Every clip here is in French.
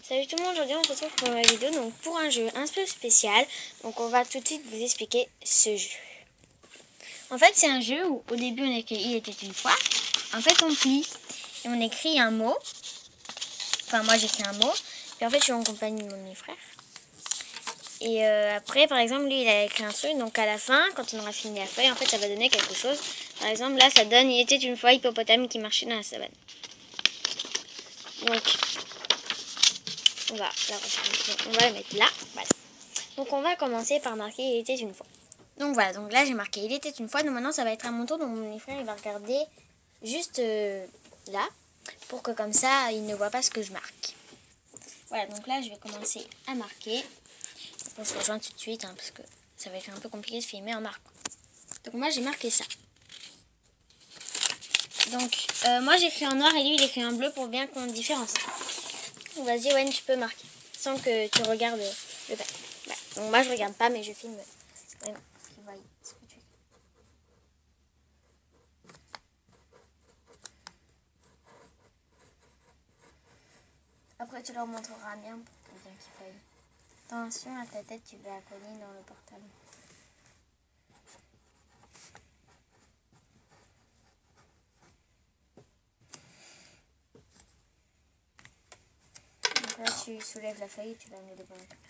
Salut tout le monde, aujourd'hui on se retrouve pour une nouvelle vidéo, donc pour un jeu un peu spécial. Donc on va tout de suite vous expliquer ce jeu. En fait c'est un jeu où au début on écrit il était une fois. En fait on plie et on écrit un mot. Enfin moi j'écris un mot. Puis en fait je suis en compagnie de mon demi-frère. Et après par exemple lui il a écrit un truc. Donc à la fin quand on aura fini la feuille en fait ça va donner quelque chose. Par exemple là ça donne il était une fois hippopotame qui marchait dans la savane. Donc on va la mettre là. Voilà. Donc on va commencer par marquer il était une fois. Donc voilà, donc là j'ai marqué il était une fois. Donc maintenant ça va être à mon tour. Donc mon frère il va regarder juste là. Pour que comme ça il ne voit pas ce que je marque. Voilà, donc là je vais commencer à marquer. Donc on se rejoint tout de suite hein, parce que ça va être un peu compliqué de filmer en marquant. Donc moi j'ai marqué ça. Donc moi j'écris en noir et lui il écrit en bleu pour bien qu'on différencie. Vas-y, Wen, tu peux marquer. Sans que tu regardes le bas. Voilà. Donc moi, je regarde pas, mais je filme. Ouais, qui voit ce que tu fais. Après, tu leur montreras bien pour bien qu'ils voient. Attention à ta tête, tu vas cogner dans le portable. Donc là, tu soulèves la feuille et tu la mets devant la caméra.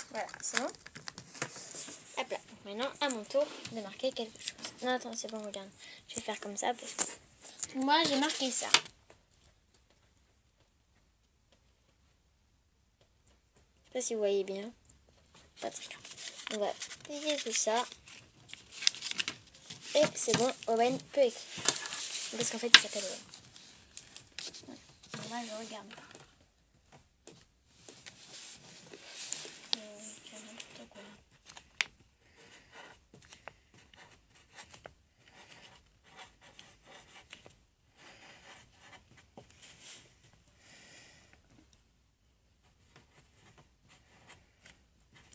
Voilà, c'est bon. Hop là. Donc maintenant, à mon tour de marquer quelque chose. Non, attends, c'est bon, regarde. Je vais faire comme ça parce que moi, j'ai marqué ça. Je sais pas si vous voyez bien. Pas très grave. On va plier tout ça. Et c'est bon, Owen peut écrire. Parce qu'en fait, il s'appelle Owen. Moi, je regarde pas.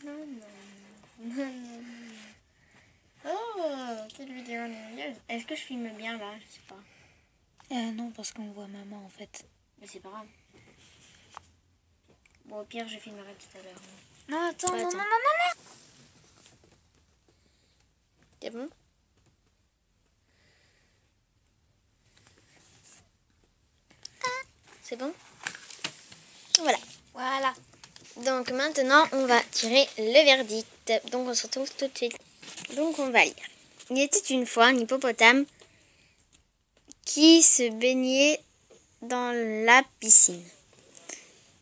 Non. Oh, quelle vidéo ennuyeuse. Est-ce que je filme bien là? Je sais pas. Non, parce qu'on voit maman en fait. Mais c'est pas grave. Bon, au pire, je filmerai tout à l'heure. Non, attends, Ouais, non, attends. non, non, non. C'est bon? C'est bon? Voilà. Voilà. Donc maintenant, on va tirer le verdict. Donc on se retrouve tout de suite. Donc on va lire. Il était une fois un hippopotame qui se baignait dans la piscine,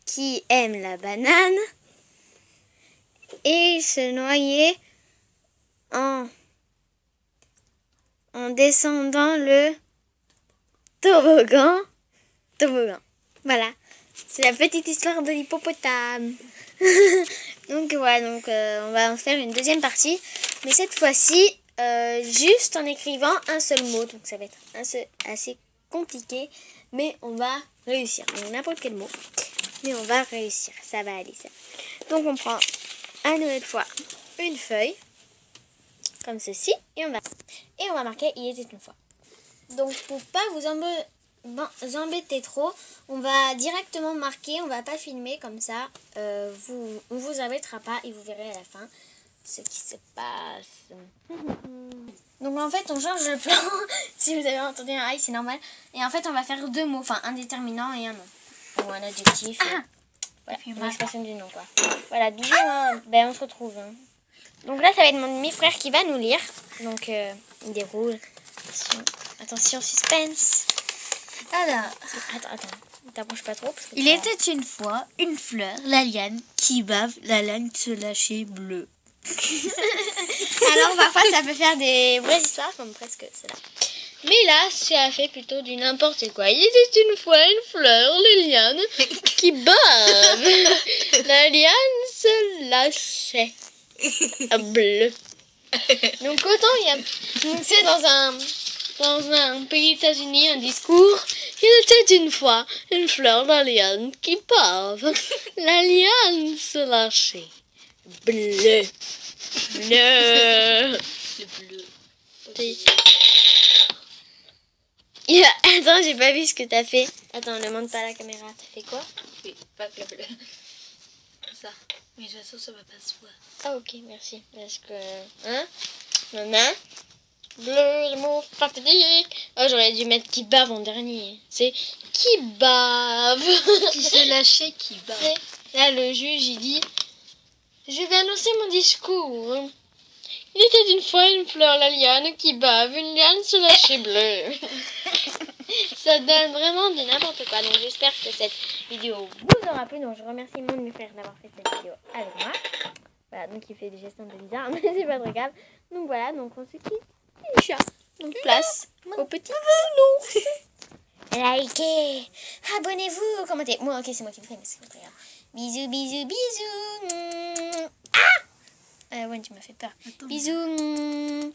qui aime la banane et se noyait en descendant le toboggan. Voilà, c'est la petite histoire de l'hippopotame. Donc voilà, donc on va en faire une deuxième partie, mais cette fois-ci juste en écrivant un seul mot. Donc ça va être assez compliqué, mais on va réussir. Donc n'importe quel mot, mais on va réussir. Ça va aller ça. Donc on prend à nouvelle fois une feuille comme ceci et on va marquer il était une fois. Donc pour pas vous embêter trop, on va directement marquer, on va pas filmer comme ça. On vous embêtera pas et vous verrez à la fin ce qui se passe. Donc en fait on change le plan. Si vous avez entendu un aïe, c'est normal. Et en fait on va faire deux mots, enfin un déterminant et un nom. Ou un adjectif. Voilà, une expression du nom quoi. Voilà, bisous, hein. Ben on se retrouve. Hein. Donc là ça va être mon demi-frère qui va nous lire. Donc il déroule. Attention, suspense. Alors, Attends, t'approches pas trop. Parce que il était une fois une fleur, la liane, qui bave, la laine se lâchait bleue. Alors parfois ça peut faire des vraies histoires comme presque celle-là. Mais là ça fait plutôt du n'importe quoi. Il était une fois une fleur, la liane, qui bave. La liane se lâchait bleu. Donc autant il y a... Donc c'est dans un pays des États-Unis un discours. Il était une fois une fleur, la liane, qui bave. La liane se lâchait bleu. Le bleu. Attends, j'ai pas vu ce que t'as fait. Attends, ne montre pas à la caméra. T'as fait quoi? Oui, pas bleu. Ça. Mais de toute façon, ça va pas se voir. Ah ok, merci. Parce que... Hein? Nana. Bleu, mon fatidique. Oh, j'aurais dû mettre qui bave en dernier. C'est qui bave. Qui s'est lâché, qui bat. Là, le juge, il dit... Je vais annoncer mon discours. Il était une fois une fleur, la liane, qui bave. Une liane se lâchait bleue. Ça donne vraiment du n'importe quoi. Donc j'espère que cette vidéo vous aura plu. Donc je remercie mon demi-frère d'avoir fait cette vidéo avec moi. Voilà, donc il fait des gestes un peu bizarres, mais c'est pas très grave. Donc voilà, donc on se quitte. Les chats. Donc place au petit non. Likez, abonnez-vous, commentez. Moi, ok, c'est moi qui le fais, mais c'est pas très grave. Bisous, bisous, bisous. Ah ouais, tu m'as fait peur. Attends. Bisous.